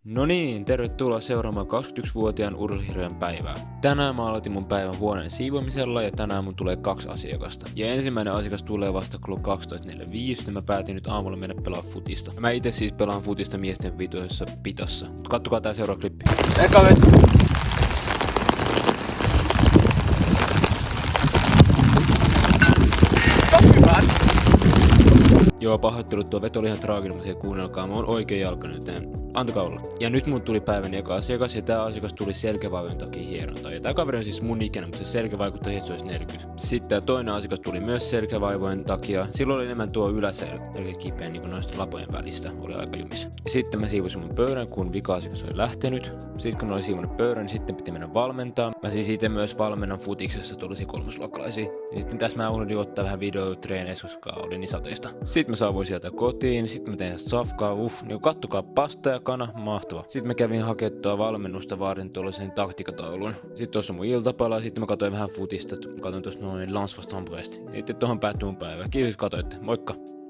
No niin, tervetuloa seuraamaan 21-vuotiaan urheiluhirviön päivää. Tänään mä aloitin mun päivän huoneen siivoamisella ja tänään mun tulee 2 asiakasta. Ja ensimmäinen asiakas tulee vasta kello 12.45 ja mä päätin nyt aamulla mennä pelaa futista. Mä itse siis pelaan futista miesten vitoisessa pitossa. Kattokaa tää seuraava klippi. Joo, pahoittelut, tuo veto oli ihan traaginen, mutta kuunnelkaa, mä oon oikein jalkainen, antakaa olla. Ja nyt mun tuli päivän eka asiakas, ja tää asiakas tuli selkävaivojen takia hierontaan. Ja tää kaveri on siis mun ikäinen, mutta se selkä vaikuttaa siihen, että se olisi 40. Sitten tää toinen asiakas tuli myös selkävaivojen takia. Silloin oli enemmän tuo yläselkä kipeä niin noista lapojen välistä, oli aika jumis. Ja sitten mä siivosin mun pöydän, kun vika-asiakas oli lähtenyt. Sitten kun oli siivonut pöydän, niin sitten piti mennä valmentaa. Mä siis itse myös valmennan futiksessa tuollaisia kolmosluokkalaisia. Ja sitten tässä mä unohdin ottaa vähän videotreeneissä, koska oli niin sateista. Sitten mä saavuin sieltä kotiin, sitten mä tein safkaa, niin kattokaa pasta ja kana, mahtava. Sitten mä kävin hakemaan valmennusta varten tuollaisen taktiikataulun. Sitten tuossa on mun iltapala, sitten mä katsoin vähän futista, katsoin tuossa noin Lens vs Brest. Ja sitten tohon päättyi mun päivä. Kiitos, katsoitte. Moikka!